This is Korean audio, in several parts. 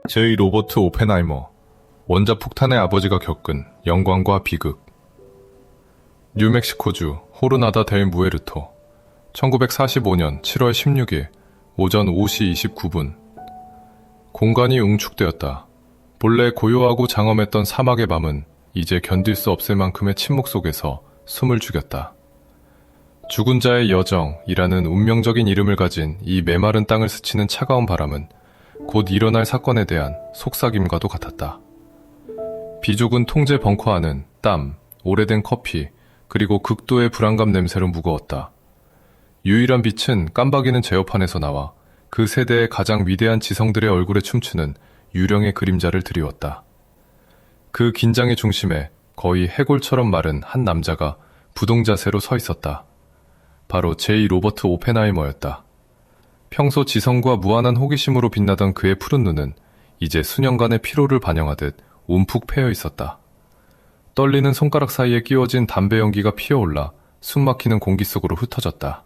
제. 로버트 오펜하이머, 원자 폭탄의 아버지가 겪은 영광과 비극. 뉴멕시코주 호르나다 델 무에르토, 1945년 7월 16일 오전 5시 29분. 공간이 응축되었다. 본래 고요하고 장엄했던 사막의 밤은 이제 견딜 수 없을 만큼의 침묵 속에서 숨을 죽였다. 죽은 자의 여정이라는 운명적인 이름을 가진 이 메마른 땅을 스치는 차가운 바람은 곧 일어날 사건에 대한 속삭임과도 같았다. 비좁은 통제 벙커 안은 땀, 오래된 커피, 그리고 극도의 불안감 냄새로 무거웠다. 유일한 빛은 깜박이는 제어판에서 나와 그 세대의 가장 위대한 지성들의 얼굴에 춤추는 유령의 그림자를 드리웠다. 그 긴장의 중심에 거의 해골처럼 마른 한 남자가 부동자세로 서 있었다. 바로 제. 로버트 오펜하이머였다. 평소 지성과 무한한 호기심으로 빛나던 그의 푸른 눈은 이제 수년간의 피로를 반영하듯 움푹 패여 있었다. 떨리는 손가락 사이에 끼워진 담배 연기가 피어올라 숨막히는 공기 속으로 흩어졌다.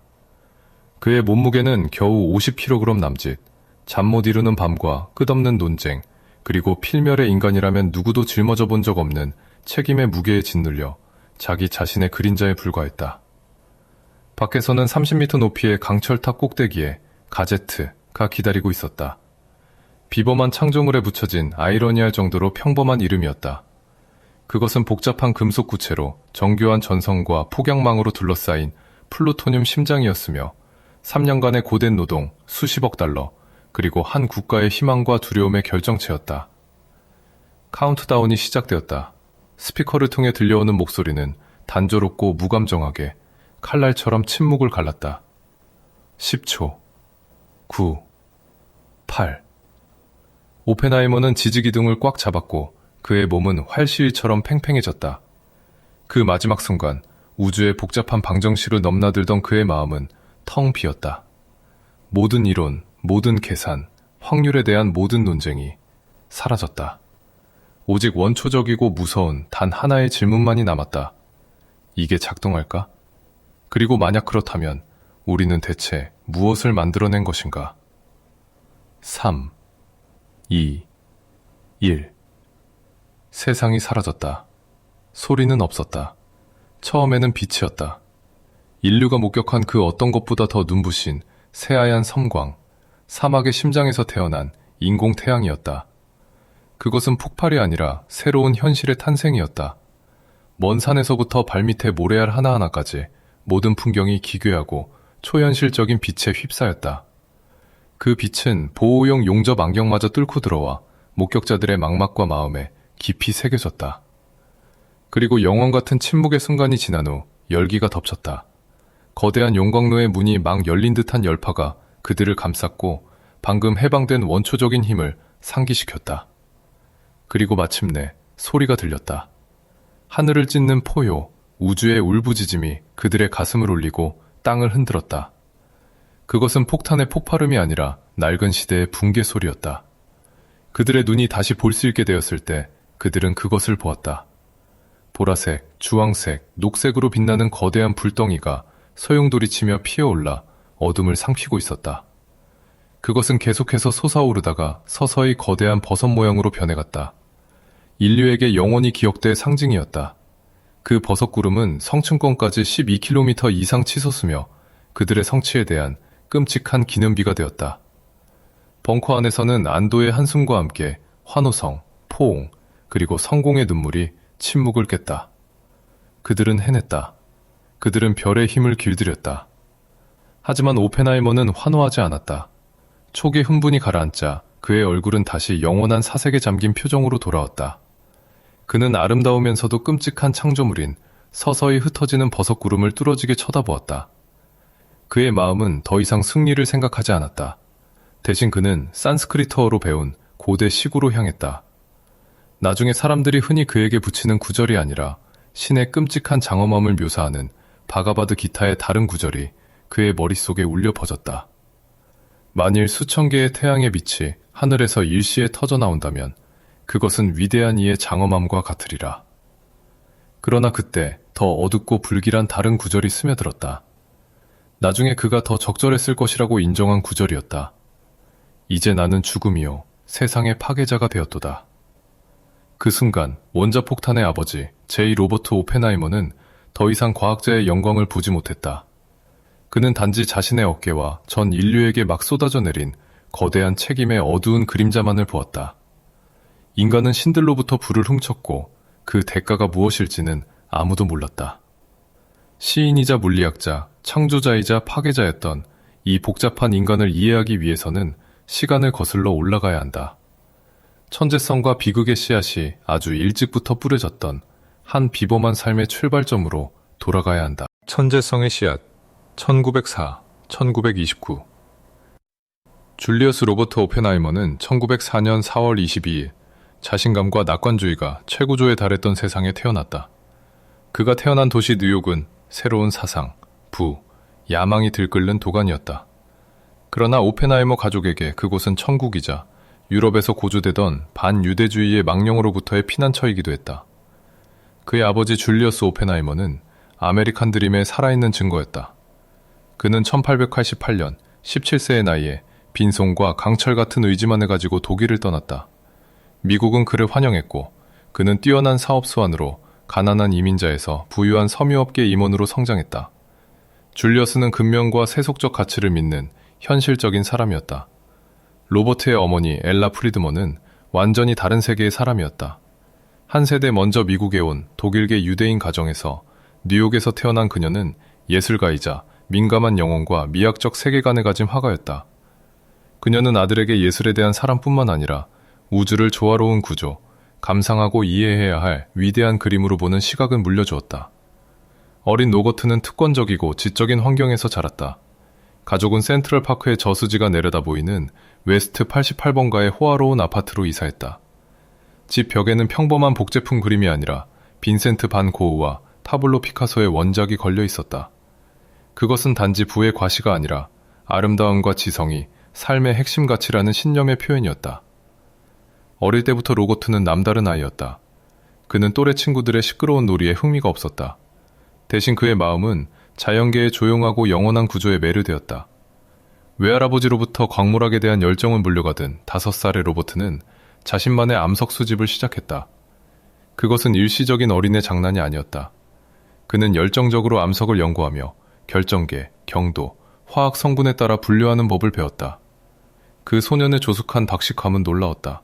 그의 몸무게는 겨우 50kg 남짓, 잠 못 이루는 밤과 끝없는 논쟁, 그리고 필멸의 인간이라면 누구도 짊어져 본 적 없는 책임의 무게에 짓눌려 자기 자신의 그림자에 불과했다. 밖에서는 30m 높이의 강철탑 꼭대기에 가제트가 기다리고 있었다. 비범한 창조물에 붙여진 아이러니할 정도로 평범한 이름이었다. 그것은 복잡한 금속 구체로 정교한 전선과 폭약망으로 둘러싸인 플루토늄 심장이었으며 3년간의 고된 노동, 수십억 달러, 그리고 한 국가의 희망과 두려움의 결정체였다. 카운트다운이 시작되었다. 스피커를 통해 들려오는 목소리는 단조롭고 무감정하게 칼날처럼 침묵을 갈랐다. 10초, 9, 8. 오펜하이머는 지지기둥을 꽉 잡았고 그의 몸은 활시위처럼 팽팽해졌다. 그 마지막 순간 우주의 복잡한 방정식을 넘나들던 그의 마음은 텅 비었다. 모든 이론, 모든 계산, 확률에 대한 모든 논쟁이 사라졌다. 오직 원초적이고 무서운 단 하나의 질문만이 남았다. 이게 작동할까? 그리고 만약 그렇다면 우리는 대체 무엇을 만들어낸 것인가? 3, 2, 1. 세상이 사라졌다. 소리는 없었다. 처음에는 빛이었다. 인류가 목격한 그 어떤 것보다 더 눈부신 새하얀 섬광, 사막의 심장에서 태어난 인공 태양이었다. 그것은 폭발이 아니라 새로운 현실의 탄생이었다. 먼 산에서부터 발밑의 모래알 하나하나까지 모든 풍경이 기괴하고 초현실적인 빛에 휩싸였다. 그 빛은 보호용 용접 안경마저 뚫고 들어와 목격자들의 망막과 마음에 깊이 새겨졌다. 그리고 영원 같은 침묵의 순간이 지난 후 열기가 덮쳤다. 거대한 용광로의 문이 막 열린 듯한 열파가 그들을 감쌌고 방금 해방된 원초적인 힘을 상기시켰다. 그리고 마침내 소리가 들렸다. 하늘을 찢는 포효, 우주의 울부짖음이 그들의 가슴을 울리고 땅을 흔들었다. 그것은 폭탄의 폭발음이 아니라 낡은 시대의 붕괴 소리였다. 그들의 눈이 다시 볼 수 있게 되었을 때 그들은 그것을 보았다. 보라색, 주황색, 녹색으로 빛나는 거대한 불덩이가 소용돌이치며 피어올라 어둠을 상피고 있었다. 그것은 계속해서 솟아오르다가 서서히 거대한 버섯 모양으로 변해갔다. 인류에게 영원히 기억될 상징이었다. 그 버섯구름은 성층권까지 12km 이상 치솟으며 그들의 성취에 대한 끔찍한 기념비가 되었다. 벙커 안에서는 안도의 한숨과 함께 환호성, 포옹, 그리고 성공의 눈물이 침묵을 깼다. 그들은 해냈다. 그들은 별의 힘을 길들였다. 하지만 오펜하이머는 환호하지 않았다. 촉의 흥분이 가라앉자 그의 얼굴은 다시 영원한 사색에 잠긴 표정으로 돌아왔다. 그는 아름다우면서도 끔찍한 창조물인 서서히 흩어지는 버섯구름을 뚫어지게 쳐다보았다. 그의 마음은 더 이상 승리를 생각하지 않았다. 대신 그는 산스크리트어로 배운 고대 시구로 향했다. 나중에 사람들이 흔히 그에게 붙이는 구절이 아니라 신의 끔찍한 장엄함을 묘사하는 바가바드 기타의 다른 구절이 그의 머릿속에 울려 퍼졌다. 만일 수천 개의 태양의 빛이 하늘에서 일시에 터져 나온다면 그것은 위대한 이의 장엄함과 같으리라. 그러나 그때 더 어둡고 불길한 다른 구절이 스며들었다. 나중에 그가 더 적절했을 것이라고 인정한 구절이었다. 이제 나는 죽음이요 세상의 파괴자가 되었도다. 그 순간 원자폭탄의 아버지 J. 로버트 오펜하이머는 더 이상 과학자의 영광을 보지 못했다. 그는 단지 자신의 어깨와 전 인류에게 막 쏟아져 내린 거대한 책임의 어두운 그림자만을 보았다. 인간은 신들로부터 불을 훔쳤고 그 대가가 무엇일지는 아무도 몰랐다. 시인이자 물리학자, 창조자이자 파괴자였던 이 복잡한 인간을 이해하기 위해서는 시간을 거슬러 올라가야 한다. 천재성과 비극의 씨앗이 아주 일찍부터 뿌려졌던 한 비범한 삶의 출발점으로 돌아가야 한다. 천재성의 씨앗 1904, 1929 줄리어스 로버트 오펜하이머는 1904년 4월 22일 자신감과 낙관주의가 최고조에 달했던 세상에 태어났다. 그가 태어난 도시 뉴욕은 새로운 사상, 부, 야망이 들끓는 도가니였다. 그러나 오펜하이머 가족에게 그곳은 천국이자 유럽에서 고조되던 반유대주의의 망령으로부터의 피난처이기도 했다. 그의 아버지 줄리어스 오펜하이머는 아메리칸 드림의 살아있는 증거였다. 그는 1888년 17세의 나이에 빈손과 강철 같은 의지만을 가지고 독일을 떠났다. 미국은 그를 환영했고 그는 뛰어난 사업수완으로 가난한 이민자에서 부유한 섬유업계 임원으로 성장했다. 줄리어스는 근면과 세속적 가치를 믿는 현실적인 사람이었다. 로버트의 어머니 엘라 프리드먼은 완전히 다른 세계의 사람이었다. 한 세대 먼저 미국에 온 독일계 유대인 가정에서 뉴욕에서 태어난 그녀는 예술가이자 민감한 영혼과 미학적 세계관을 가진 화가였다. 그녀는 아들에게 예술에 대한 사랑뿐만 아니라 우주를 조화로운 구조, 감상하고 이해해야 할 위대한 그림으로 보는 시각을 물려주었다. 어린 로버트는 특권적이고 지적인 환경에서 자랐다. 가족은 센트럴파크의 저수지가 내려다 보이는 웨스트 88번가의 호화로운 아파트로 이사했다. 집 벽에는 평범한 복제품 그림이 아니라 빈센트 반 고흐와 타블로 피카소의 원작이 걸려 있었다. 그것은 단지 부의 과시가 아니라 아름다움과 지성이 삶의 핵심 가치라는 신념의 표현이었다. 어릴 때부터 로버트는 남다른 아이였다. 그는 또래 친구들의 시끄러운 놀이에 흥미가 없었다. 대신 그의 마음은 자연계의 조용하고 영원한 구조에 매료되었다. 외할아버지로부터 광물학에 대한 열정을 물려받은 5살의 로버트는 자신만의 암석 수집을 시작했다. 그것은 일시적인 어린애 장난이 아니었다. 그는 열정적으로 암석을 연구하며 결정계, 경도, 화학 성분에 따라 분류하는 법을 배웠다. 그 소년의 조숙한 박식함은 놀라웠다.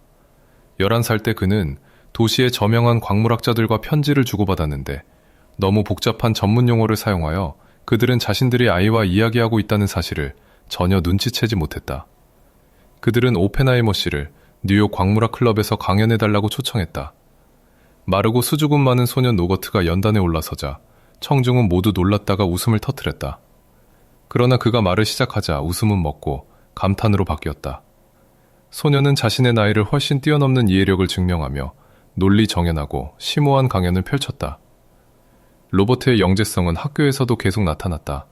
11살 때 그는 도시의 저명한 광물학자들과 편지를 주고받았는데 너무 복잡한 전문 용어를 사용하여 그들은 자신들이 아이와 이야기하고 있다는 사실을 전혀 눈치채지 못했다. 그들은 오펜하이머 씨를 뉴욕 광물학 클럽에서 강연해달라고 초청했다. 마르고 수줍음 많은 소년 로버트가 연단에 올라서자 청중은 모두 놀랐다가 웃음을 터뜨렸다. 그러나 그가 말을 시작하자 웃음은 멎고 감탄으로 바뀌었다. 소년은 자신의 나이를 훨씬 뛰어넘는 이해력을 증명하며 논리 정연하고 심오한 강연을 펼쳤다. 로버트의 영재성은 학교에서도 계속 나타났다.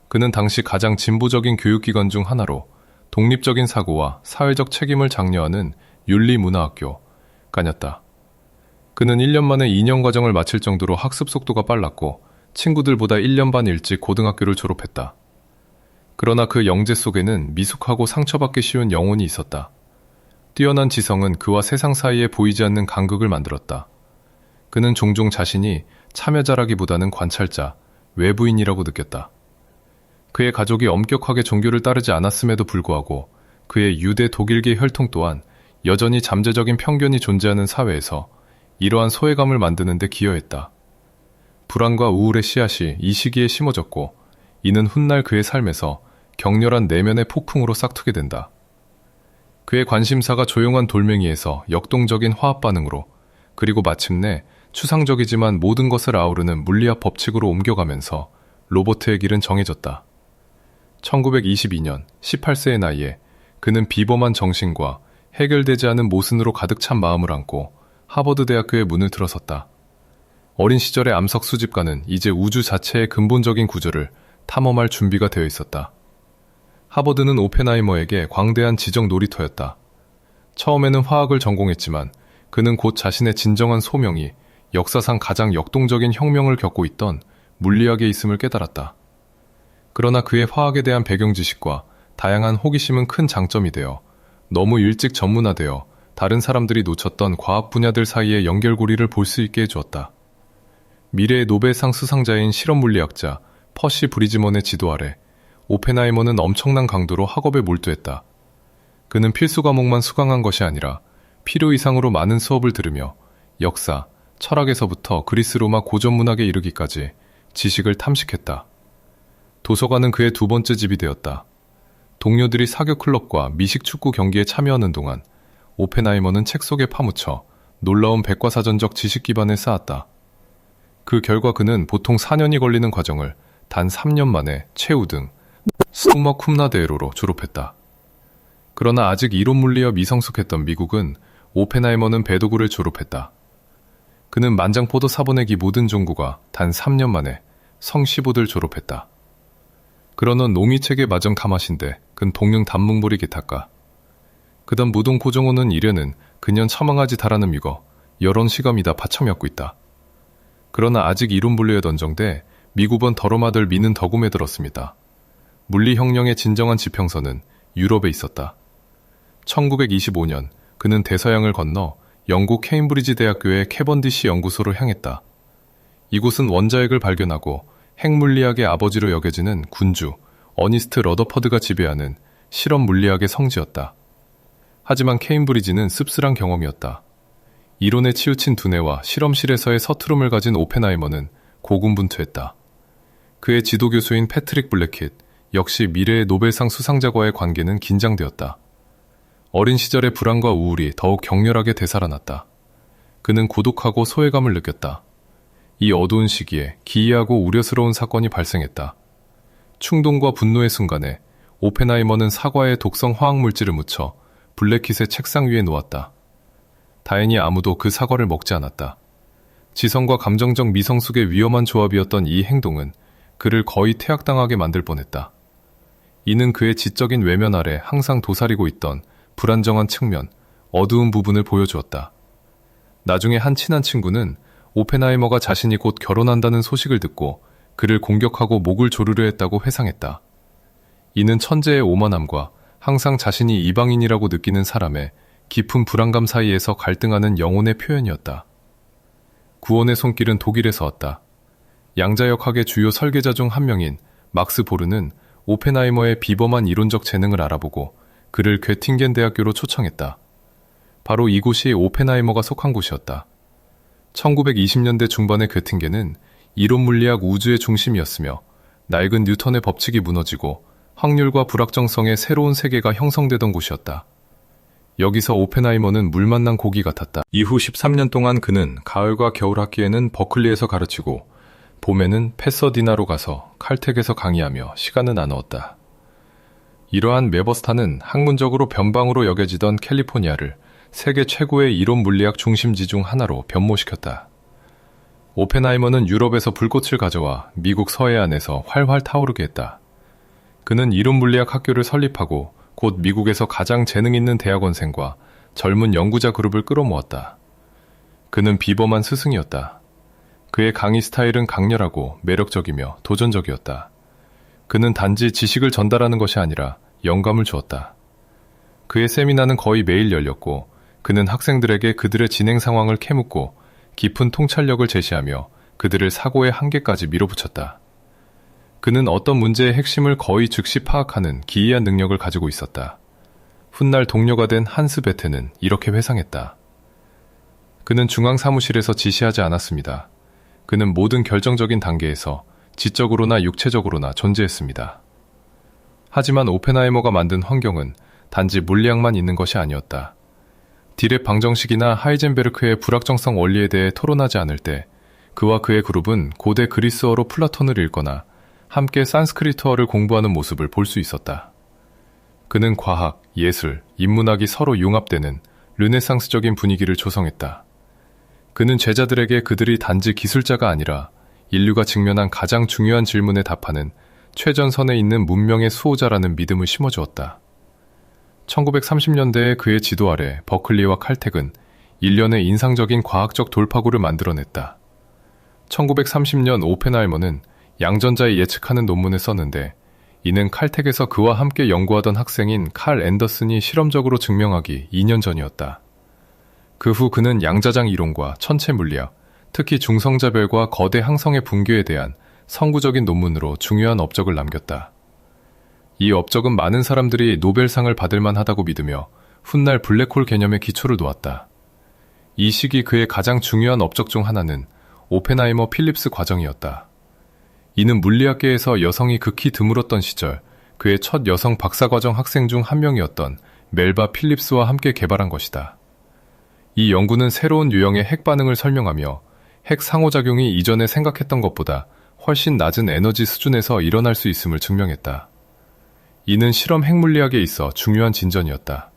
그는 당시 가장 진보적인 교육기관 중 하나로 독립적인 사고와 사회적 책임을 장려하는 윤리문화학교가녔다. 그는 1년 만에 2년 과정을 마칠 정도로 학습 속도가 빨랐고 친구들보다 1년 반 일찍 고등학교를 졸업했다. 그러나 그 영재 속에는 미숙하고 상처받기 쉬운 영혼이 있었다. 뛰어난 지성은 그와 세상 사이에 보이지 않는 간극을 만들었다. 그는 종종 자신이 참여자라기보다는 관찰자, 외부인이라고 느꼈다. 그의 가족이 엄격하게 종교를 따르지 않았음에도 불구하고 그의 유대 독일계 혈통 또한 여전히 잠재적인 편견이 존재하는 사회에서 이러한 소외감을 만드는 데 기여했다. 불안과 우울의 씨앗이 이 시기에 심어졌고 이는 훗날 그의 삶에서 격렬한 내면의 폭풍으로 싹트게 된다. 그의 관심사가 조용한 돌멩이에서 역동적인 화합 반응으로 그리고 마침내 추상적이지만 모든 것을 아우르는 물리학 법칙으로 옮겨가면서 로버트의 길은 정해졌다. 1922년 18세의 나이에 그는 비범한 정신과 해결되지 않은 모순으로 가득 찬 마음을 안고 하버드 대학교의 문을 들어섰다. 어린 시절의 암석 수집가는 이제 우주 자체의 근본적인 구조를 탐험할 준비가 되어 있었다. 하버드는 오펜하이머에게 광대한 지적 놀이터였다. 처음에는 화학을 전공했지만 그는 곧 자신의 진정한 소명이 역사상 가장 역동적인 혁명을 겪고 있던 물리학에 있음을 깨달았다. 그러나 그의 화학에 대한 배경 지식과 다양한 호기심은 큰 장점이 되어 너무 일찍 전문화되어 다른 사람들이 놓쳤던 과학 분야들 사이의 연결고리를 볼 수 있게 해주었다. 미래의 노벨상 수상자인 실험물리학자 퍼시 브리즈먼의 지도 아래 오펜하이머는 엄청난 강도로 학업에 몰두했다. 그는 필수 과목만 수강한 것이 아니라 필요 이상으로 많은 수업을 들으며 역사, 철학에서부터 그리스 로마 고전 문학에 이르기까지 지식을 탐식했다. 도서관은 그의 두 번째 집이 되었다. 동료들이 사교 클럽과 미식 축구 경기에 참여하는 동안 오펜하이머는 책 속에 파묻혀 놀라운 백과사전적 지식 기반을 쌓았다. 그 결과 그는 보통 4년이 걸리는 과정을 단 3년 만에 최우등 스ум마 쿰라데로로 졸업했다. 그러나 아직 이론 물리에 미성숙했던 미국은 오펜하이머는 배도구를 졸업했다. 그는 만장포도 사본내기 모든 종구가 단 3년 만에 성시보들 졸업했다. 그러는 농이책의 마정 가마신데 근 동릉 단문보리 기타까. 그다음 무동 고정호는 이래는 그년 처망하지 달하는 미거 여론 시감이다 파첨이었고 있다. 그러나 아직 이론 분류에 던정돼 미국은 더러마들 미는 덕음에 들었습니다. 물리혁명의 진정한 지평선은 유럽에 있었다. 1925년 그는 대서양을 건너 영국 케임브리지 대학교의 캐번디시 연구소로 향했다. 이곳은 원자핵을 발견하고 핵물리학의 아버지로 여겨지는 군주 어니스트 러더퍼드가 지배하는 실험 물리학의 성지였다. 하지만 케임브리지는 씁쓸한 경험이었다. 이론에 치우친 두뇌와 실험실에서의 서투름을 가진 오펜하이머는 고군분투했다. 그의 지도교수인 패트릭 블랙킷, 역시 미래의 노벨상 수상자와의 관계는 긴장되었다. 어린 시절의 불안과 우울이 더욱 격렬하게 되살아났다. 그는 고독하고 소외감을 느꼈다. 이 어두운 시기에 기이하고 우려스러운 사건이 발생했다. 충동과 분노의 순간에 오펜하이머는 사과에 독성 화학물질을 묻혀 블랙킷의 책상 위에 놓았다. 다행히 아무도 그 사과를 먹지 않았다. 지성과 감정적 미성숙의 위험한 조합이었던 이 행동은 그를 거의 퇴학당하게 만들 뻔했다. 이는 그의 지적인 외면 아래 항상 도사리고 있던 불안정한 측면, 어두운 부분을 보여주었다. 나중에 한 친한 친구는 오펜하이머가 자신이 곧 결혼한다는 소식을 듣고 그를 공격하고 목을 조르려 했다고 회상했다. 이는 천재의 오만함과 항상 자신이 이방인이라고 느끼는 사람의 깊은 불안감 사이에서 갈등하는 영혼의 표현이었다. 구원의 손길은 독일에서 왔다. 양자역학의 주요 설계자 중 한 명인 막스 보르는 오펜하이머의 비범한 이론적 재능을 알아보고 그를 괴팅겐 대학교로 초청했다. 바로 이곳이 오펜하이머가 속한 곳이었다. 1920년대 중반의 괴팅겐은 이론 물리학 우주의 중심이었으며 낡은 뉴턴의 법칙이 무너지고 확률과 불확정성의 새로운 세계가 형성되던 곳이었다. 여기서 오펜하이머는 물 만난 고기 같았다. 이후 13년 동안 그는 가을과 겨울 학기에는 버클리에서 가르치고 봄에는 패서디나로 가서 칼텍에서 강의하며 시간을 나누었다. 이러한 메버스타는 학문적으로 변방으로 여겨지던 캘리포니아를 세계 최고의 이론 물리학 중심지 중 하나로 변모시켰다. 오펜하이머는 유럽에서 불꽃을 가져와 미국 서해안에서 활활 타오르게 했다. 그는 이론 물리학 학교를 설립하고 곧 미국에서 가장 재능 있는 대학원생과 젊은 연구자 그룹을 끌어모았다. 그는 비범한 스승이었다. 그의 강의 스타일은 강렬하고 매력적이며 도전적이었다. 그는 단지 지식을 전달하는 것이 아니라 영감을 주었다. 그의 세미나는 거의 매일 열렸고 그는 학생들에게 그들의 진행 상황을 캐묻고 깊은 통찰력을 제시하며 그들을 사고의 한계까지 밀어붙였다. 그는 어떤 문제의 핵심을 거의 즉시 파악하는 기이한 능력을 가지고 있었다. 훗날 동료가 된 한스 베테는 이렇게 회상했다. 그는 중앙 사무실에서 지시하지 않았습니다. 그는 모든 결정적인 단계에서 지적으로나 육체적으로나 존재했습니다. 하지만 오펜하이머가 만든 환경은 단지 물리학만 있는 것이 아니었다. 딜의 방정식이나 하이젠베르크의 불확정성 원리에 대해 토론하지 않을 때 그와 그의 그룹은 고대 그리스어로 플라톤을 읽거나 함께 산스크리트어를 공부하는 모습을 볼 수 있었다. 그는 과학, 예술, 인문학이 서로 융합되는 르네상스적인 분위기를 조성했다. 그는 제자들에게 그들이 단지 기술자가 아니라 인류가 직면한 가장 중요한 질문에 답하는 최전선에 있는 문명의 수호자라는 믿음을 심어주었다. 1930년대에 그의 지도 아래 버클리와 칼텍은 일련의 인상적인 과학적 돌파구를 만들어냈다. 1930년 오펜하이머는 양전자에 예측하는 논문을 썼는데 이는 칼텍에서 그와 함께 연구하던 학생인 칼 앤더슨이 실험적으로 증명하기 2년 전이었다. 그 후 그는 양자장 이론과 천체 물리학, 특히 중성자별과 거대 항성의 붕괴에 대한 선구적인 논문으로 중요한 업적을 남겼다. 이 업적은 많은 사람들이 노벨상을 받을 만하다고 믿으며 훗날 블랙홀 개념의 기초를 놓았다. 이 시기 그의 가장 중요한 업적 중 하나는 오펜하이머 필립스 과정이었다. 이는 물리학계에서 여성이 극히 드물었던 시절 그의 첫 여성 박사과정 학생 중 한 명이었던 멜바 필립스와 함께 개발한 것이다. 이 연구는 새로운 유형의 핵 반응을 설명하며 핵 상호작용이 이전에 생각했던 것보다 훨씬 낮은 에너지 수준에서 일어날 수 있음을 증명했다. 이는 실험 핵물리학에 있어 중요한 진전이었다.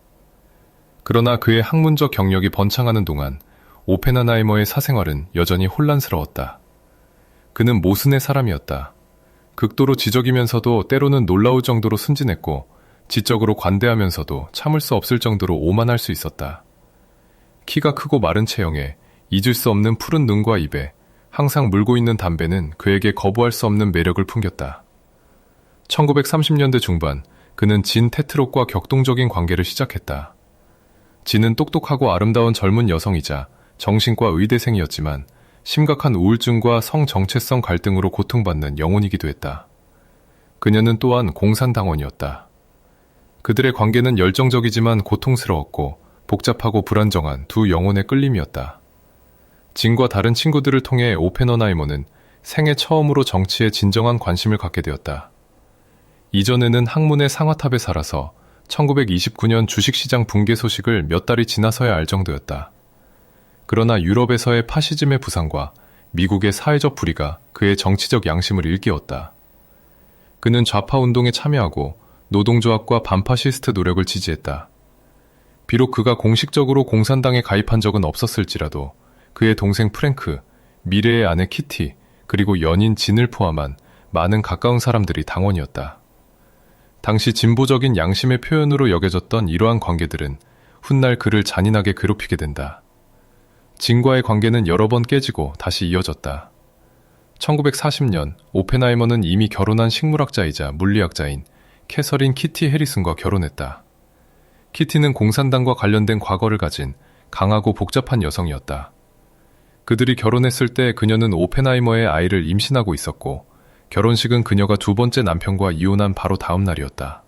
그러나 그의 학문적 경력이 번창하는 동안 오펜하이머의 사생활은 여전히 혼란스러웠다. 그는 모순의 사람이었다. 극도로 지적이면서도 때로는 놀라울 정도로 순진했고 지적으로 관대하면서도 참을 수 없을 정도로 오만할 수 있었다. 키가 크고 마른 체형에 잊을 수 없는 푸른 눈과 입에 항상 물고 있는 담배는 그에게 거부할 수 없는 매력을 풍겼다. 1930년대 중반 그는 진 테트록과 격동적인 관계를 시작했다. 진은 똑똑하고 아름다운 젊은 여성이자 정신과 의대생이었지만 심각한 우울증과 성정체성 갈등으로 고통받는 영혼이기도 했다. 그녀는 또한 공산당원이었다. 그들의 관계는 열정적이지만 고통스러웠고 복잡하고 불안정한 두 영혼의 끌림이었다. 진과 다른 친구들을 통해 오펜하이머는 생애 처음으로 정치에 진정한 관심을 갖게 되었다. 이전에는 학문의 상아탑에 살아서 1929년 주식시장 붕괴 소식을 몇 달이 지나서야 알 정도였다. 그러나 유럽에서의 파시즘의 부상과 미국의 사회적 불의가 그의 정치적 양심을 일깨웠다. 그는 좌파운동에 참여하고 노동조합과 반파시스트 노력을 지지했다. 비록 그가 공식적으로 공산당에 가입한 적은 없었을지라도 그의 동생 프랭크, 미래의 아내 키티, 그리고 연인 진을 포함한 많은 가까운 사람들이 당원이었다. 당시 진보적인 양심의 표현으로 여겨졌던 이러한 관계들은 훗날 그를 잔인하게 괴롭히게 된다. 진과의 관계는 여러 번 깨지고 다시 이어졌다. 1940년 오펜하이머는 이미 결혼한 식물학자이자 물리학자인 캐서린 키티 해리슨과 결혼했다. 키티는 공산당과 관련된 과거를 가진 강하고 복잡한 여성이었다. 그들이 결혼했을 때 그녀는 오펜하이머의 아이를 임신하고 있었고 결혼식은 그녀가 두 번째 남편과 이혼한 바로 다음 날이었다.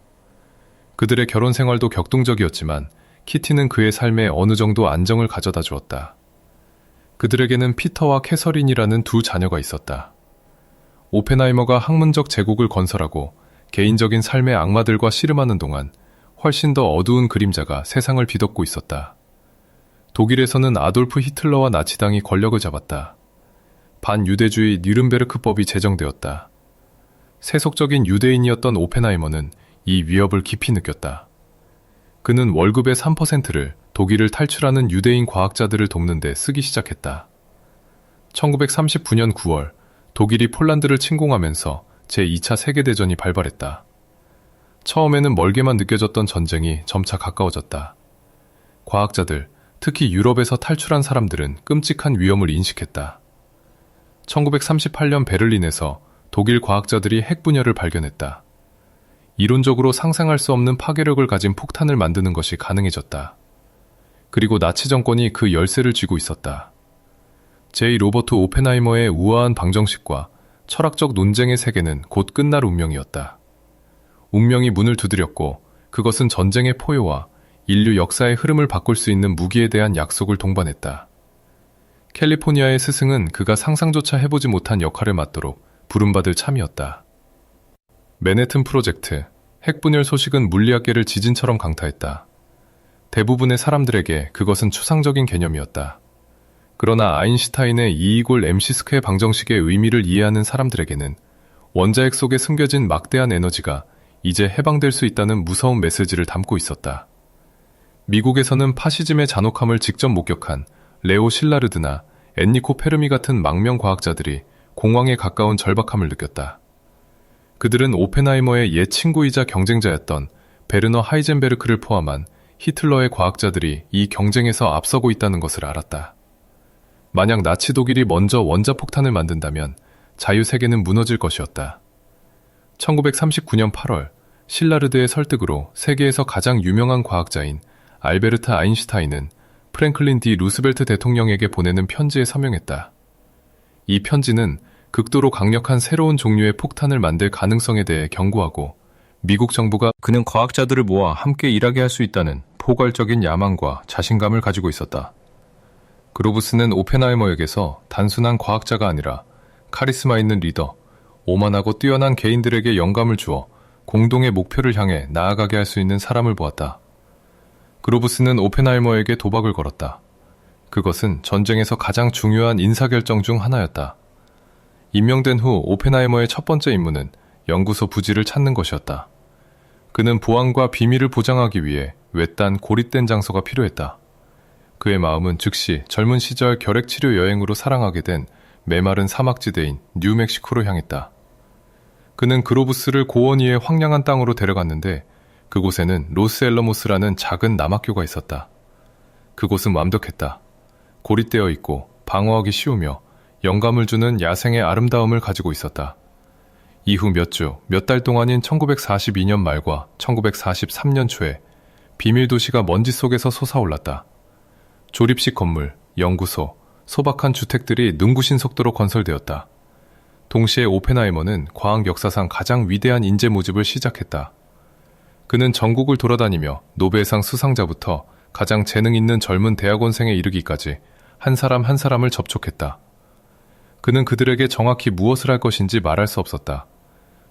그들의 결혼 생활도 격동적이었지만 키티는 그의 삶에 어느 정도 안정을 가져다 주었다. 그들에게는 피터와 캐서린이라는 두 자녀가 있었다. 오펜하이머가 학문적 제국을 건설하고 개인적인 삶의 악마들과 씨름하는 동안 훨씬 더 어두운 그림자가 세상을 뒤덮고 있었다. 독일에서는 아돌프 히틀러와 나치당이 권력을 잡았다. 반유대주의 뉘른베르크법이 제정되었다. 세속적인 유대인이었던 오펜하이머는 이 위협을 깊이 느꼈다. 그는 월급의 3%를 독일을 탈출하는 유대인 과학자들을 돕는 데 쓰기 시작했다. 1939년 9월 독일이 폴란드를 침공하면서 제2차 세계대전이 발발했다. 처음에는 멀게만 느껴졌던 전쟁이 점차 가까워졌다. 과학자들, 특히 유럽에서 탈출한 사람들은 끔찍한 위험을 인식했다. 1938년 베를린에서 독일 과학자들이 핵 분열을 발견했다. 이론적으로 상상할 수 없는 파괴력을 가진 폭탄을 만드는 것이 가능해졌다. 그리고 나치 정권이 그 열쇠를 쥐고 있었다. 제. 로버트 오펜하이머의 우아한 방정식과 철학적 논쟁의 세계는 곧 끝날 운명이었다. 운명이 문을 두드렸고 그것은 전쟁의 포효와 인류 역사의 흐름을 바꿀 수 있는 무기에 대한 약속을 동반했다. 캘리포니아의 스승은 그가 상상조차 해보지 못한 역할을 맡도록 부름받을 참이었다. 맨해튼 프로젝트, 핵분열 소식은 물리학계를 지진처럼 강타했다. 대부분의 사람들에게 그것은 추상적인 개념이었다. 그러나 아인슈타인의 E=mc² 방정식의 의미를 이해하는 사람들에게는 원자핵 속에 숨겨진 막대한 에너지가 이제 해방될 수 있다는 무서운 메시지를 담고 있었다. 미국에서는 파시즘의 잔혹함을 직접 목격한 레오 실라르드나 엔리코 페르미 같은 망명 과학자들이 공황에 가까운 절박함을 느꼈다. 그들은 오펜하이머의 옛 친구이자 경쟁자였던 베르너 하이젠베르크를 포함한 히틀러의 과학자들이 이 경쟁에서 앞서고 있다는 것을 알았다. 만약 나치 독일이 먼저 원자폭탄을 만든다면 자유세계는 무너질 것이었다. 1939년 8월 실라르드의 설득으로 세계에서 가장 유명한 과학자인 알베르트 아인슈타인은 프랭클린 디 루스벨트 대통령에게 보내는 편지에 서명했다. 이 편지는 극도로 강력한 새로운 종류의 폭탄을 만들 가능성에 대해 경고하고 미국 정부가 그는 과학자들을 모아 함께 일하게 할 수 있다는 포괄적인 야망과 자신감을 가지고 있었다. 그로부스는 오펜하이머에게서 단순한 과학자가 아니라 카리스마 있는 리더, 오만하고 뛰어난 개인들에게 영감을 주어 공동의 목표를 향해 나아가게 할 수 있는 사람을 보았다. 그로부스는 오펜하이머에게 도박을 걸었다. 그것은 전쟁에서 가장 중요한 인사결정 중 하나였다. 임명된 후 오펜하이머의 첫 번째 임무는 연구소 부지를 찾는 것이었다. 그는 보안과 비밀을 보장하기 위해 외딴 고립된 장소가 필요했다. 그의 마음은 즉시 젊은 시절 결핵치료 여행으로 사랑하게 된 메마른 사막지대인 뉴멕시코로 향했다. 그는 그로부스를 고원 위의 황량한 땅으로 데려갔는데 그곳에는 로스앨러모스라는 작은 남학교가 있었다. 그곳은 완벽했다. 고립되어 있고 방어하기 쉬우며 영감을 주는 야생의 아름다움을 가지고 있었다. 이후 몇 주, 몇 달 동안인 1942년 말과 1943년 초에 비밀 도시가 먼지 속에서 솟아올랐다. 조립식 건물, 연구소, 소박한 주택들이 눈부신 속도로 건설되었다. 동시에 오펜하이머는 과학 역사상 가장 위대한 인재 모집을 시작했다. 그는 전국을 돌아다니며 노벨상 수상자부터 가장 재능 있는 젊은 대학원생에 이르기까지 한 사람 한 사람을 접촉했다. 그는 그들에게 정확히 무엇을 할 것인지 말할 수 없었다.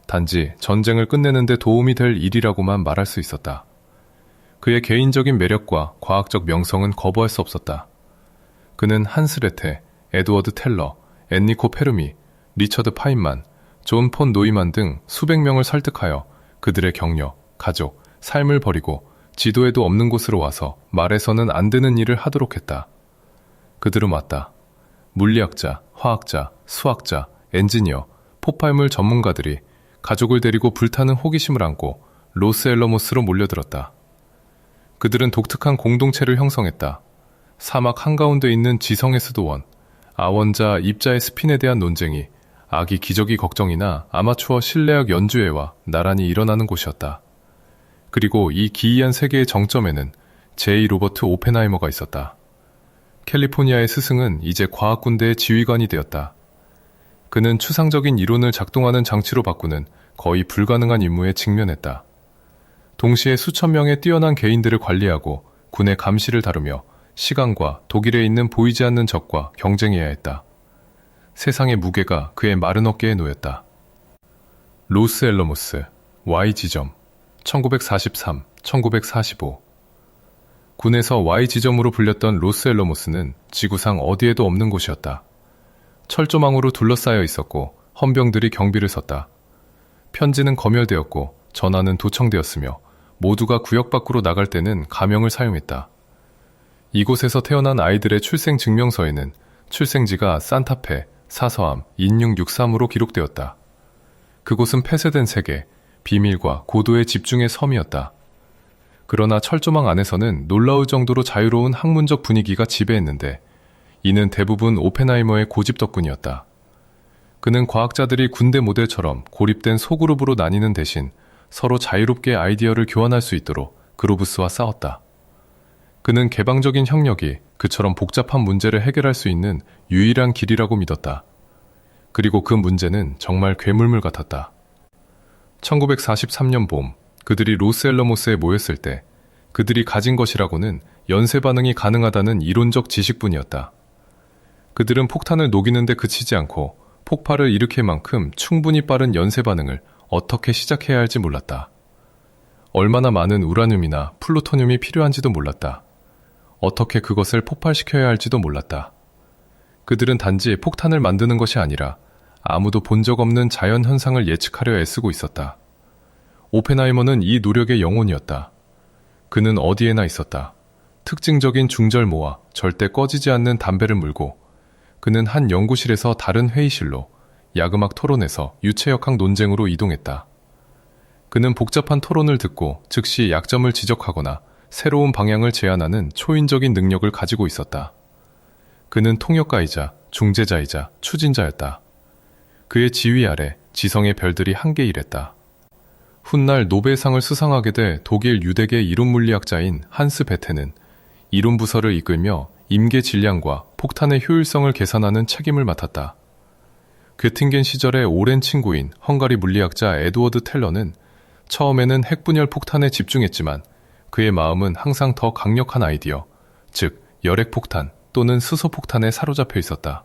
단지 전쟁을 끝내는 데 도움이 될 일이라고만 말할 수 있었다. 그의 개인적인 매력과 과학적 명성은 거부할 수 없었다. 그는 한스 레테, 에드워드 텔러, 엔리코 페르미, 리처드 파인만, 존 폰 노이만 등 수백 명을 설득하여 그들의 격려, 가족, 삶을 버리고 지도에도 없는 곳으로 와서 말해서는 안 되는 일을 하도록 했다. 그들은 왔다. 물리학자, 화학자, 수학자, 엔지니어, 폭발물 전문가들이 가족을 데리고 불타는 호기심을 안고 로스앨러모스로 몰려들었다. 그들은 독특한 공동체를 형성했다. 사막 한가운데 있는 지성의 수도원, 아원자 입자의 스핀에 대한 논쟁이 아기 기저귀 걱정이나 아마추어 실내악 연주회와 나란히 일어나는 곳이었다. 그리고 이 기이한 세계의 정점에는 제2 로버트 오펜하이머가 있었다. 캘리포니아의 스승은 이제 과학군대의 지휘관이 되었다. 그는 추상적인 이론을 작동하는 장치로 바꾸는 거의 불가능한 임무에 직면했다. 동시에 수천 명의 뛰어난 개인들을 관리하고 군의 감시를 다루며 시간과 독일에 있는 보이지 않는 적과 경쟁해야 했다. 세상의 무게가 그의 마른 어깨에 놓였다. 로스앨러모스, Y지점, 1943, 1945. 군에서 Y지점으로 불렸던 로스앨러모스는 지구상 어디에도 없는 곳이었다. 철조망으로 둘러싸여 있었고 헌병들이 경비를 섰다. 편지는 검열되었고 전화는 도청되었으며 모두가 구역 밖으로 나갈 때는 가명을 사용했다. 이곳에서 태어난 아이들의 출생 증명서에는 출생지가 산타페, 사서함, 2663으로 기록되었다. 그곳은 폐쇄된 세계, 비밀과 고도의 집중의 섬이었다. 그러나 철조망 안에서는 놀라울 정도로 자유로운 학문적 분위기가 지배했는데 이는 대부분 오펜하이머의 고집 덕분이었다. 그는 과학자들이 군대 모델처럼 고립된 소그룹으로 나뉘는 대신 서로 자유롭게 아이디어를 교환할 수 있도록 그로부스와 싸웠다. 그는 개방적인 협력이 그처럼 복잡한 문제를 해결할 수 있는 유일한 길이라고 믿었다. 그리고 그 문제는 정말 괴물물 같았다. 1943년 봄, 그들이 로스앨러모스에 모였을 때 그들이 가진 것이라고는 연쇄 반응이 가능하다는 이론적 지식뿐이었다. 그들은 폭탄을 녹이는데 그치지 않고 폭발을 일으킬 만큼 충분히 빠른 연쇄 반응을 어떻게 시작해야 할지 몰랐다. 얼마나 많은 우라늄이나 플루토늄이 필요한지도 몰랐다. 어떻게 그것을 폭발시켜야 할지도 몰랐다. 그들은 단지 폭탄을 만드는 것이 아니라 아무도 본 적 없는 자연 현상을 예측하려 애쓰고 있었다. 오펜하이머는 이 노력의 영혼이었다. 그는 어디에나 있었다. 특징적인 중절모와 절대 꺼지지 않는 담배를 물고 그는 한 연구실에서 다른 회의실로, 야금학 토론에서 유체역학 논쟁으로 이동했다. 그는 복잡한 토론을 듣고 즉시 약점을 지적하거나 새로운 방향을 제안하는 초인적인 능력을 가지고 있었다. 그는 통역가이자 중재자이자 추진자였다. 그의 지휘 아래 지성의 별들이 함께 일했다. 훗날 노벨상을 수상하게 돼 독일 유대계 이론 물리학자인 한스 베테는 이론 부서를 이끌며 임계 질량과 폭탄의 효율성을 계산하는 책임을 맡았다. 괴팅겐 시절의 오랜 친구인 헝가리 물리학자 에드워드 텔러는 처음에는 핵분열 폭탄에 집중했지만 그의 마음은 항상 더 강력한 아이디어, 즉 열핵폭탄 또는 수소폭탄에 사로잡혀 있었다.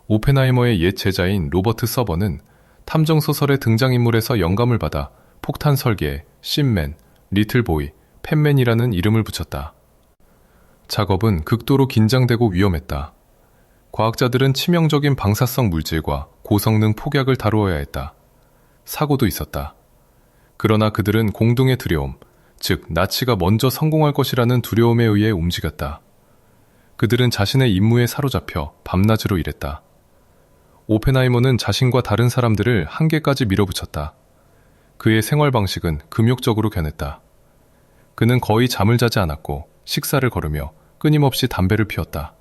오펜하이머의 옛 제자인 로버트 서버는 탐정소설의 등장인물에서 영감을 받아 폭탄 설계에 신맨, 리틀보이, 펜맨이라는 이름을 붙였다. 작업은 극도로 긴장되고 위험했다. 과학자들은 치명적인 방사성 물질과 고성능 폭약을 다루어야 했다. 사고도 있었다. 그러나 그들은 공동의 두려움, 즉 나치가 먼저 성공할 것이라는 두려움에 의해 움직였다. 그들은 자신의 임무에 사로잡혀 밤낮으로 일했다. 오펜하이머는 자신과 다른 사람들을 한계까지 밀어붙였다. 그의 생활 방식은 금욕적으로 변했다. 그는 거의 잠을 자지 않았고 식사를 거르며 끊임없이 담배를 피웠다.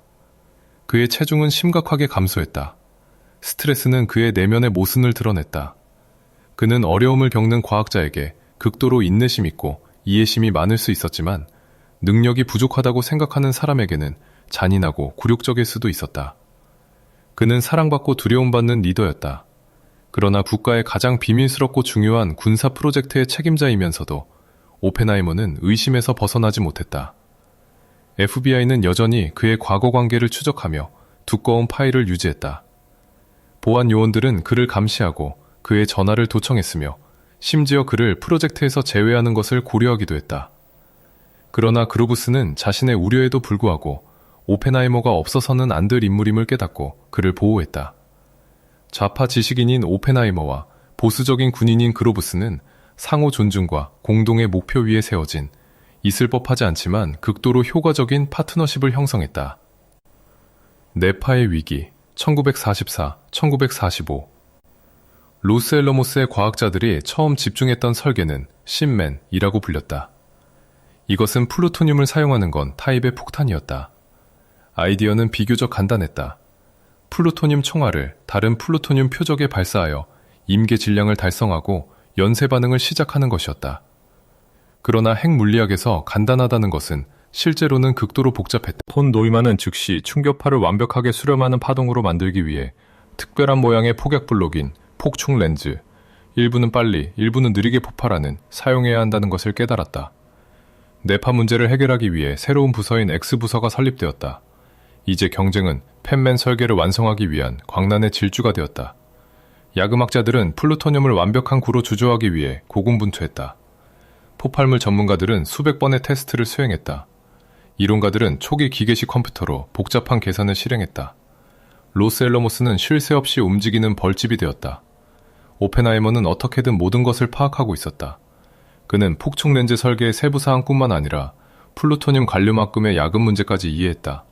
그의 체중은 심각하게 감소했다. 스트레스는 그의 내면의 모순을 드러냈다. 그는 어려움을 겪는 과학자에게 극도로 인내심 있고 이해심이 많을 수 있었지만 능력이 부족하다고 생각하는 사람에게는 잔인하고 굴욕적일 수도 있었다. 그는 사랑받고 두려움받는 리더였다. 그러나 국가의 가장 비밀스럽고 중요한 군사 프로젝트의 책임자이면서도 오펜하이머는 의심에서 벗어나지 못했다. FBI는 여전히 그의 과거 관계를 추적하며 두꺼운 파일을 유지했다. 보안 요원들은 그를 감시하고 그의 전화를 도청했으며 심지어 그를 프로젝트에서 제외하는 것을 고려하기도 했다. 그러나 그로부스는 자신의 우려에도 불구하고 오펜하이머가 없어서는 안 될 인물임을 깨닫고 그를 보호했다. 좌파 지식인인 오펜하이머와 보수적인 군인인 그로부스는 상호 존중과 공동의 목표 위에 세워진 있을 법하지 않지만 극도로 효과적인 파트너십을 형성했다. 네파의 위기 1944-1945 로스엘러모스의 과학자들이 처음 집중했던 설계는 신맨이라고 불렸다. 이것은 플루토늄을 사용하는 건 타입의 폭탄이었다. 아이디어는 비교적 간단했다. 플루토늄 총알을 다른 플루토늄 표적에 발사하여 임계 질량을 달성하고 연쇄 반응을 시작하는 것이었다. 그러나 핵 물리학에서 간단하다는 것은 실제로는 극도로 복잡했다. 폰 노이만은 즉시 충격파를 완벽하게 수렴하는 파동으로 만들기 위해 특별한 모양의 폭약 블록인 폭충 렌즈, 일부는 빨리, 일부는 느리게 폭발하는 사용해야 한다는 것을 깨달았다. 네파 문제를 해결하기 위해 새로운 부서인 X부서가 설립되었다. 이제 경쟁은 펜맨 설계를 완성하기 위한 광란의 질주가 되었다. 야금학자들은 플루토늄을 완벽한 구로 주조하기 위해 고군분투했다. 폭발물 전문가들은 수백 번의 테스트를 수행했다. 이론가들은 초기 기계식 컴퓨터로 복잡한 계산을 실행했다. 로스엘러모스는 쉴 새 없이 움직이는 벌집이 되었다. 오펜하이머는 어떻게든 모든 것을 파악하고 있었다. 그는 폭충 렌즈 설계의 세부 사항뿐만 아니라 플루토늄 관료만큼의 야금 문제까지 이해했다.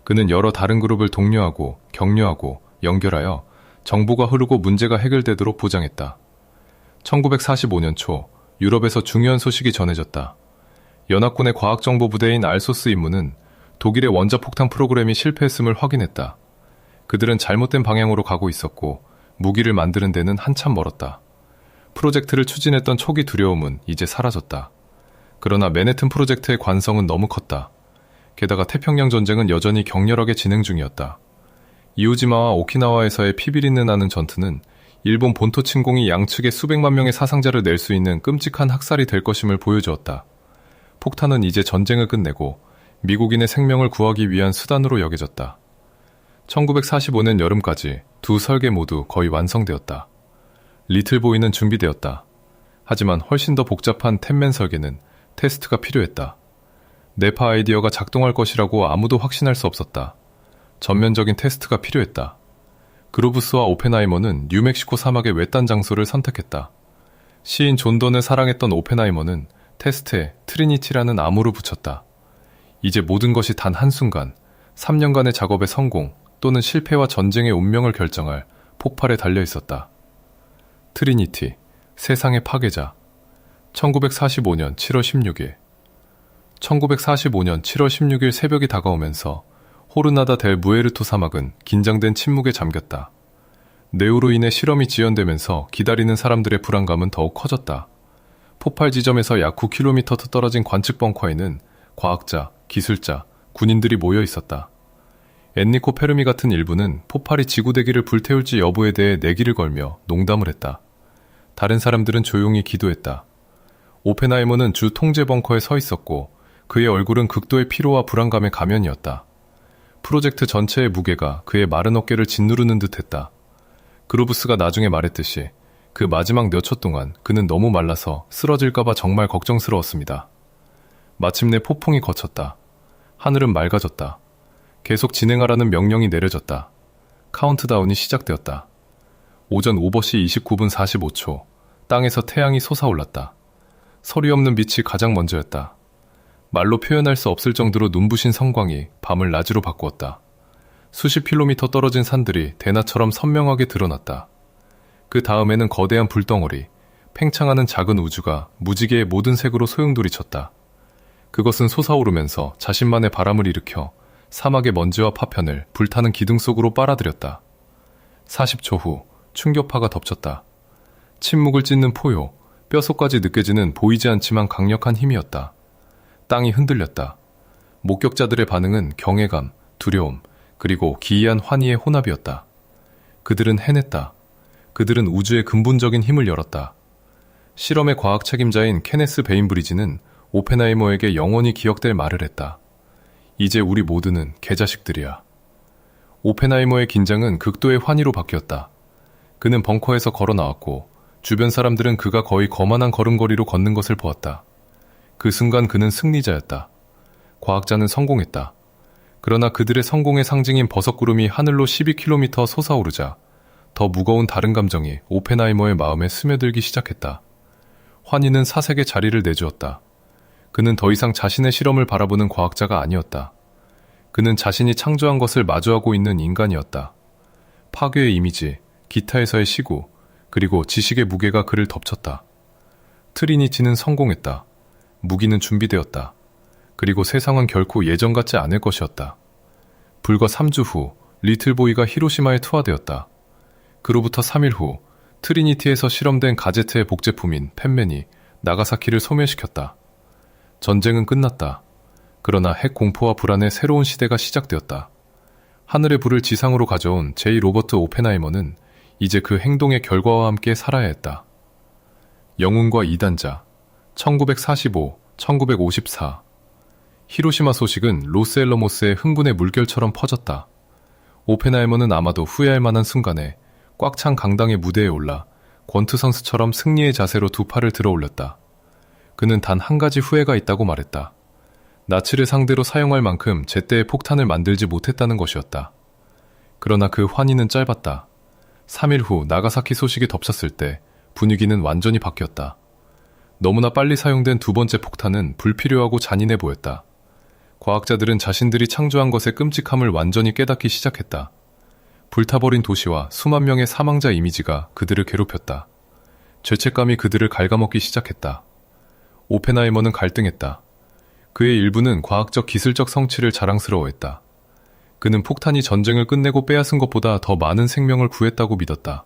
그는 여러 다른 그룹을 독려하고 격려하고 연결하여 정보가 흐르고 문제가 해결되도록 보장했다. 1945년 초 유럽에서 중요한 소식이 전해졌다. 연합군의 과학정보부대인 알소스 임무는 독일의 원자폭탄 프로그램이 실패했음을 확인했다. 그들은 잘못된 방향으로 가고 있었고 무기를 만드는 데는 한참 멀었다. 프로젝트를 추진했던 초기 두려움은 이제 사라졌다. 그러나 맨해튼 프로젝트의 관성은 너무 컸다. 게다가 태평양 전쟁은 여전히 격렬하게 진행 중이었다. 이오지마와 오키나와에서의 피비린내 나는 전투는 일본 본토 침공이 양측에 수백만 명의 사상자를 낼 수 있는 끔찍한 학살이 될 것임을 보여주었다. 폭탄은 이제 전쟁을 끝내고 미국인의 생명을 구하기 위한 수단으로 여겨졌다. 1945년 여름까지 두 설계 모두 거의 완성되었다. 리틀보이는 준비되었다. 하지만 훨씬 더 복잡한 템맨 설계는 테스트가 필요했다. 네파 아이디어가 작동할 것이라고 아무도 확신할 수 없었다. 전면적인 테스트가 필요했다. 그로부스와 오펜하이머는 뉴멕시코 사막의 외딴 장소를 선택했다. 시인 존 don을 사랑했던 오펜하이머는 테스트에 트리니티라는 암호를 붙였다. 이제 모든 것이 단 한순간 3년간의 작업의 성공 또는 실패와 전쟁의 운명을 결정할 폭발에 달려있었다. 트리니티, 세상의 파괴자. 1945년 7월 16일 1945년 7월 16일 새벽이 다가오면서 호르나다 델 무에르토 사막은 긴장된 침묵에 잠겼다. 뇌우로 인해 실험이 지연되면서 기다리는 사람들의 불안감은 더욱 커졌다. 폭발 지점에서 약 9km 떨어진 관측 벙커에는 과학자, 기술자, 군인들이 모여 있었다. 엔리코 페르미 같은 일부는 폭발이 지구대기를 불태울지 여부에 대해 내기를 걸며 농담을 했다. 다른 사람들은 조용히 기도했다. 오펜하이머는 주 통제 벙커에 서 있었고 그의 얼굴은 극도의 피로와 불안감의 가면이었다. 프로젝트 전체의 무게가 그의 마른 어깨를 짓누르는 듯했다. 그루브스가 나중에 말했듯이 그 마지막 몇 초 동안 그는 너무 말라서 쓰러질까봐 정말 걱정스러웠습니다. 마침내 폭풍이 거쳤다. 하늘은 맑아졌다. 계속 진행하라는 명령이 내려졌다. 카운트다운이 시작되었다. 오전 오버시 29분 45초, 땅에서 태양이 솟아올랐다. 서리 없는 빛이 가장 먼저였다. 말로 표현할 수 없을 정도로 눈부신 성광이 밤을 낮으로 바꾸었다. 수십 킬로미터 떨어진 산들이 대낮처럼 선명하게 드러났다. 그 다음에는 거대한 불덩어리, 팽창하는 작은 우주가 무지개의 모든 색으로 소용돌이쳤다. 그것은 솟아오르면서 자신만의 바람을 일으켜 사막의 먼지와 파편을 불타는 기둥 속으로 빨아들였다. 40초 후 충격파가 덮쳤다. 침묵을 찢는 포효, 뼛속까지 느껴지는 보이지 않지만 강력한 힘이었다. 땅이 흔들렸다. 목격자들의 반응은 경외감, 두려움, 그리고 기이한 환희의 혼합이었다. 그들은 해냈다. 그들은 우주의 근본적인 힘을 열었다. 실험의 과학 책임자인 케네스 베인브리지는 오펜하이머에게 영원히 기억될 말을 했다. 이제 우리 모두는 개자식들이야. 오펜하이머의 긴장은 극도의 환희로 바뀌었다. 그는 벙커에서 걸어 나왔고 주변 사람들은 그가 거의 거만한 걸음걸이로 걷는 것을 보았다. 그 순간 그는 승리자였다. 과학자는 성공했다. 그러나 그들의 성공의 상징인 버섯구름이 하늘로 12km 솟아오르자 더 무거운 다른 감정이 오펜하이머의 마음에 스며들기 시작했다. 환희는 사색의 자리를 내주었다. 그는 더 이상 자신의 실험을 바라보는 과학자가 아니었다. 그는 자신이 창조한 것을 마주하고 있는 인간이었다. 파괴의 이미지, 기타에서의 시구, 그리고 지식의 무게가 그를 덮쳤다. 트리니티는 성공했다. 무기는 준비되었다. 그리고 세상은 결코 예전 같지 않을 것이었다. 불과 3주 후 리틀보이가 히로시마에 투하되었다. 그로부터 3일 후 트리니티에서 실험된 가제트의 복제품인 펜맨이 나가사키를 소멸시켰다. 전쟁은 끝났다. 그러나 핵 공포와 불안의 새로운 시대가 시작되었다. 하늘의 불을 지상으로 가져온 제이 로버트 오펜하이머는 이제 그 행동의 결과와 함께 살아야 했다. 영웅과 이단자 1945, 1954 히로시마 소식은 로스엘러모스의 흥분의 물결처럼 퍼졌다. 오펜하이머는 아마도 후회할 만한 순간에 꽉 찬 강당의 무대에 올라 권투 선수처럼 승리의 자세로 두 팔을 들어 올렸다. 그는 단 한 가지 후회가 있다고 말했다. 나치를 상대로 사용할 만큼 제때의 폭탄을 만들지 못했다는 것이었다. 그러나 그 환희는 짧았다. 3일 후 나가사키 소식이 덮쳤을 때 분위기는 완전히 바뀌었다. 너무나 빨리 사용된 두 번째 폭탄은 불필요하고 잔인해 보였다. 과학자들은 자신들이 창조한 것의 끔찍함을 완전히 깨닫기 시작했다. 불타버린 도시와 수만 명의 사망자 이미지가 그들을 괴롭혔다. 죄책감이 그들을 갉아먹기 시작했다. 오펜하이머는 갈등했다. 그의 일부는 과학적 기술적 성취를 자랑스러워했다. 그는 폭탄이 전쟁을 끝내고 빼앗은 것보다 더 많은 생명을 구했다고 믿었다.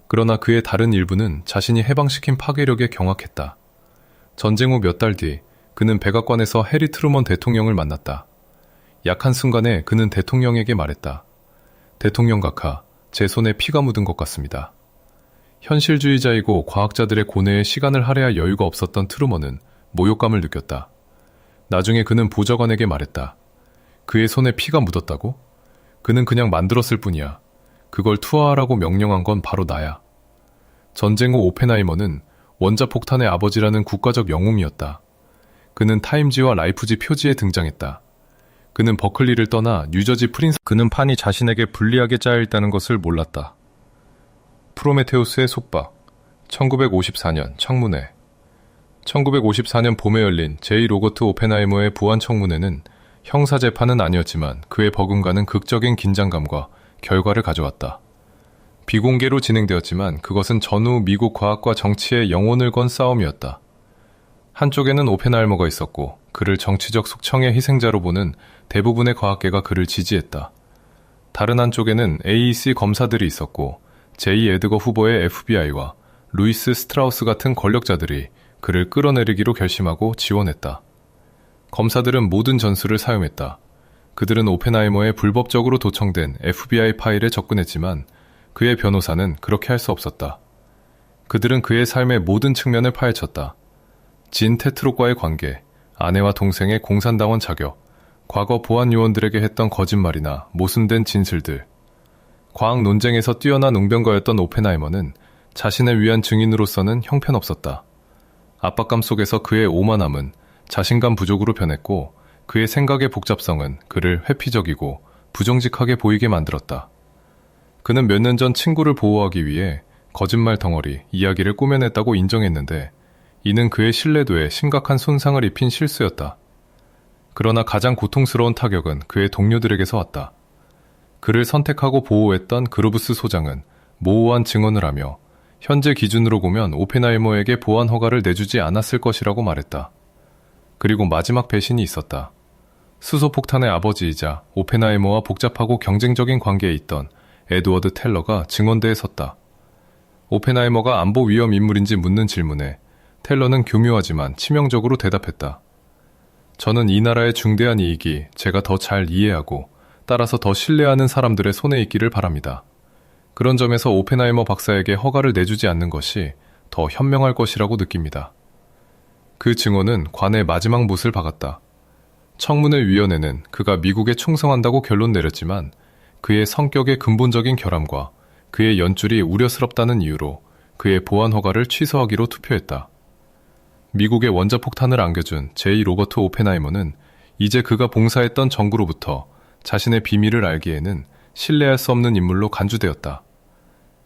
그러나 그의 다른 일부는 자신이 해방시킨 파괴력에 경악했다. 전쟁 후 몇 달 뒤 그는 백악관에서 해리 트루먼 대통령을 만났다. 약한 순간에 그는 대통령에게 말했다. 대통령 각하, 제 손에 피가 묻은 것 같습니다. 현실주의자이고 과학자들의 고뇌에 시간을 할애할 여유가 없었던 트루먼은 모욕감을 느꼈다. 나중에 그는 보좌관에게 말했다. 그의 손에 피가 묻었다고? 그는 그냥 만들었을 뿐이야. 그걸 투하하라고 명령한 건 바로 나야. 전쟁 후 오펜하이머는 원자폭탄의 아버지라는 국가적 영웅이었다. 그는 타임지와 라이프지 표지에 등장했다. 그는 버클리를 떠나 뉴저지 프린스 그는 판이 자신에게 불리하게 짜여있다는 것을 몰랐다. 프로메테우스의 속박 1954년 청문회 1954년 봄에 열린 제이 로버트 오펜하이머의 보안 청문회는 형사재판은 아니었지만 그의 버금가는 극적인 긴장감과 결과를 가져왔다. 비공개로 진행되었지만 그것은 전후 미국 과학과 정치의 영혼을 건 싸움이었다. 한쪽에는 오펜하이머가 있었고 그를 정치적 숙청의 희생자로 보는 대부분의 과학계가 그를 지지했다. 다른 한쪽에는 AEC 검사들이 있었고 J. 에드거 후보의 FBI와 루이스 스트라우스 같은 권력자들이 그를 끌어내리기로 결심하고 지원했다. 검사들은 모든 전술을 사용했다. 그들은 오펜하이머의 불법적으로 도청된 FBI 파일에 접근했지만 그의 변호사는 그렇게 할 수 없었다. 그들은 그의 삶의 모든 측면을 파헤쳤다. 진 테트록과의 관계, 아내와 동생의 공산당원 자격, 과거 보안 요원들에게 했던 거짓말이나 모순된 진술들. 과학 논쟁에서 뛰어난 웅변가였던 오펜하이머는 자신을 위한 증인으로서는 형편없었다. 압박감 속에서 그의 오만함은 자신감 부족으로 변했고 그의 생각의 복잡성은 그를 회피적이고 부정직하게 보이게 만들었다. 그는 몇 년 전 친구를 보호하기 위해 거짓말 덩어리 이야기를 꾸며냈다고 인정했는데 이는 그의 신뢰도에 심각한 손상을 입힌 실수였다. 그러나 가장 고통스러운 타격은 그의 동료들에게서 왔다. 그를 선택하고 보호했던 그루브스 소장은 모호한 증언을 하며 현재 기준으로 보면 오펜하이머에게 보안 허가를 내주지 않았을 것이라고 말했다. 그리고 마지막 배신이 있었다. 수소폭탄의 아버지이자 오펜하이머와 복잡하고 경쟁적인 관계에 있던 에드워드 텔러가 증언대에 섰다. 오펜하이머가 안보 위험 인물인지 묻는 질문에 텔러는 교묘하지만 치명적으로 대답했다. 저는 이 나라의 중대한 이익이 제가 더 잘 이해하고 따라서 더 신뢰하는 사람들의 손에 있기를 바랍니다. 그런 점에서 오펜하이머 박사에게 허가를 내주지 않는 것이 더 현명할 것이라고 느낍니다. 그 증언은 관의 마지막 못을 박았다. 청문회 위원회는 그가 미국에 충성한다고 결론 내렸지만 그의 성격의 근본적인 결함과 그의 연줄이 우려스럽다는 이유로 그의 보안 허가를 취소하기로 투표했다. 미국의 원자폭탄을 안겨준 J. 로버트 오펜하이머는 이제 그가 봉사했던 정부로부터 자신의 비밀을 알기에는 신뢰할 수 없는 인물로 간주되었다.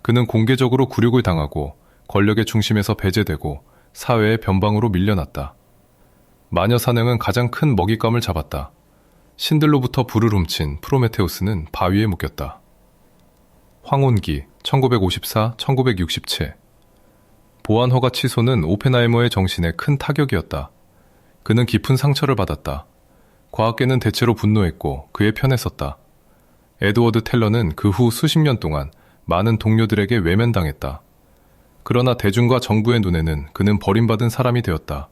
그는 공개적으로 굴욕을 당하고 권력의 중심에서 배제되고 사회의 변방으로 밀려났다. 마녀 사냥은 가장 큰 먹잇감을 잡았다. 신들로부터 불을 훔친 프로메테우스는 바위에 묶였다. 황혼기 1954-1967 보안 허가 취소는 오펜하이머의 정신에 큰 타격이었다. 그는 깊은 상처를 받았다. 과학계는 대체로 분노했고 그의 편에 섰다. 에드워드 텔러는 그 후 수십 년 동안 많은 동료들에게 외면당했다. 그러나 대중과 정부의 눈에는 그는 버림받은 사람이 되었다.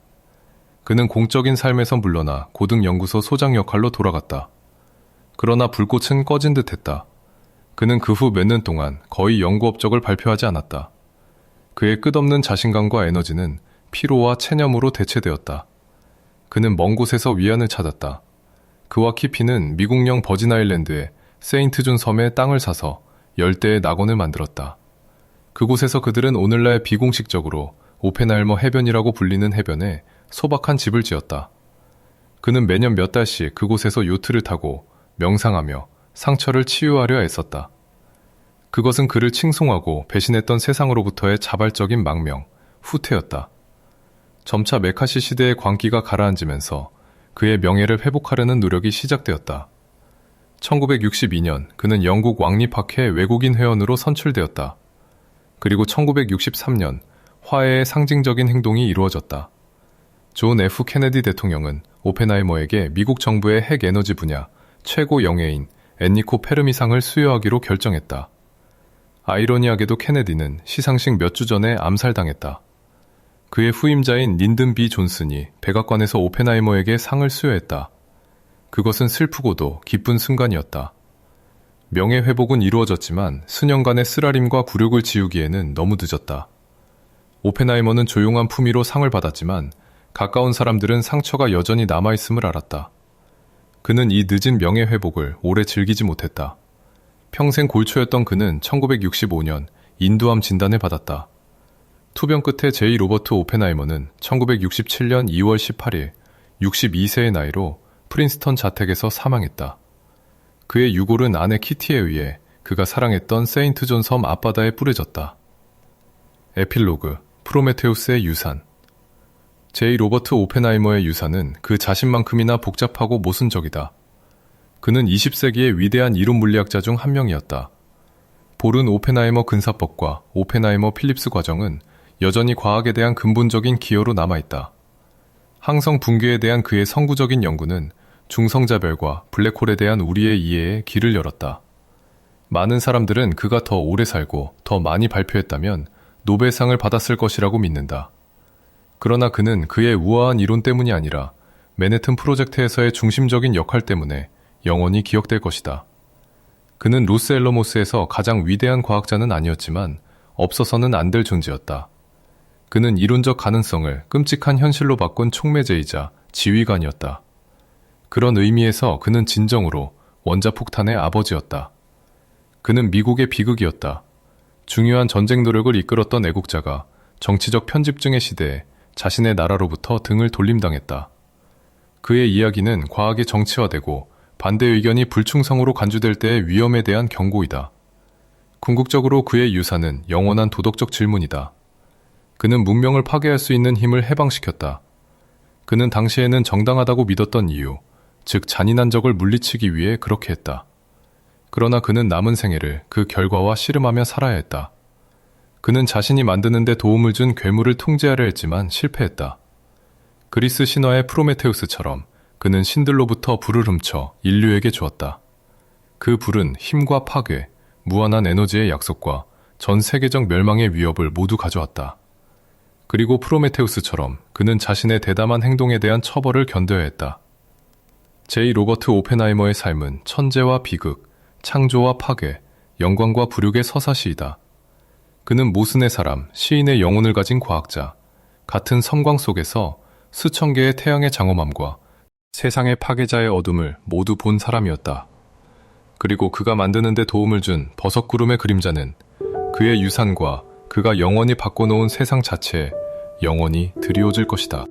그는 공적인 삶에서 물러나 고등연구소 소장 역할로 돌아갔다. 그러나 불꽃은 꺼진 듯했다. 그는 그 후 몇 년 동안 거의 연구 업적을 발표하지 않았다. 그의 끝없는 자신감과 에너지는 피로와 체념으로 대체되었다. 그는 먼 곳에서 위안을 찾았다. 그와 키피는 미국령 버진 아일랜드의 세인트 존 섬에 땅을 사서 열대의 낙원을 만들었다. 그곳에서 그들은 오늘날 비공식적으로 오펜하이머 해변이라고 불리는 해변에 소박한 집을 지었다. 그는 매년 몇 달씩 그곳에서 요트를 타고 명상하며 상처를 치유하려 애썼다. 그것은 그를 칭송하고 배신했던 세상으로부터의 자발적인 망명, 후퇴였다. 점차 메카시 시대의 광기가 가라앉으면서 그의 명예를 회복하려는 노력이 시작되었다. 1962년 그는 영국 왕립학회 외국인 회원으로 선출되었다. 그리고 1963년 화해의 상징적인 행동이 이루어졌다. 존 F. 케네디 대통령은 오펜하이머에게 미국 정부의 핵에너지 분야 최고 영예인 엔리코 페르미상을 수여하기로 결정했다. 아이러니하게도 케네디는 시상식 몇 주 전에 암살당했다. 그의 후임자인 린든 B. 존슨이 백악관에서 오펜하이머에게 상을 수여했다. 그것은 슬프고도 기쁜 순간이었다. 명예회복은 이루어졌지만 수년간의 쓰라림과 굴욕을 지우기에는 너무 늦었다. 오펜하이머는 조용한 품위로 상을 받았지만 가까운 사람들은 상처가 여전히 남아있음을 알았다. 그는 이 늦은 명예회복을 오래 즐기지 못했다. 평생 골초였던 그는 1965년 인두암 진단을 받았다. 투병 끝에 J. 로버트 오펜하이머는 1967년 2월 18일 62세의 나이로 프린스턴 자택에서 사망했다. 그의 유골은 아내 키티에 의해 그가 사랑했던 세인트 존 섬 앞바다에 뿌려졌다. 에필로그, 프로메테우스의 유산. J. 로버트 오펜하이머의 유산은 그 자신만큼이나 복잡하고 모순적이다. 그는 20세기의 위대한 이론 물리학자 중 한 명이었다. 보른 오펜하이머 근사법과 오펜하이머 필립스 과정은 여전히 과학에 대한 근본적인 기여로 남아있다. 항성 붕괴에 대한 그의 선구적인 연구는 중성자별과 블랙홀에 대한 우리의 이해에 길을 열었다. 많은 사람들은 그가 더 오래 살고 더 많이 발표했다면 노벨상을 받았을 것이라고 믿는다. 그러나 그는 그의 우아한 이론 때문이 아니라 맨해튼 프로젝트에서의 중심적인 역할 때문에 영원히 기억될 것이다. 그는 로스 앨러모스에서 가장 위대한 과학자는 아니었지만 없어서는 안 될 존재였다. 그는 이론적 가능성을 끔찍한 현실로 바꾼 촉매제이자 지휘관이었다. 그런 의미에서 그는 진정으로 원자폭탄의 아버지였다. 그는 미국의 비극이었다. 중요한 전쟁 노력을 이끌었던 애국자가 정치적 편집증의 시대에 자신의 나라로부터 등을 돌림당했다. 그의 이야기는 과학이 정치화되고 반대 의견이 불충성으로 간주될 때의 위험에 대한 경고이다. 궁극적으로 그의 유산은 영원한 도덕적 질문이다. 그는 문명을 파괴할 수 있는 힘을 해방시켰다. 그는 당시에는 정당하다고 믿었던 이유, 즉 잔인한 적을 물리치기 위해 그렇게 했다. 그러나 그는 남은 생애를 그 결과와 씨름하며 살아야 했다. 그는 자신이 만드는 데 도움을 준 괴물을 통제하려 했지만 실패했다. 그리스 신화의 프로메테우스처럼 그는 신들로부터 불을 훔쳐 인류에게 주었다. 그 불은 힘과 파괴, 무한한 에너지의 약속과 전 세계적 멸망의 위협을 모두 가져왔다. 그리고 프로메테우스처럼 그는 자신의 대담한 행동에 대한 처벌을 견뎌야 했다. 제이 로버트 오펜하이머의 삶은 천재와 비극, 창조와 파괴, 영광과 불육의 서사시이다. 그는 모순의 사람, 시인의 영혼을 가진 과학자, 같은 섬광 속에서 수천 개의 태양의 장엄함과 세상의 파괴자의 어둠을 모두 본 사람이었다. 그리고 그가 만드는 데 도움을 준 버섯구름의 그림자는 그의 유산과 그가 영원히 바꿔놓은 세상 자체에 영원히 드리워질 것이다.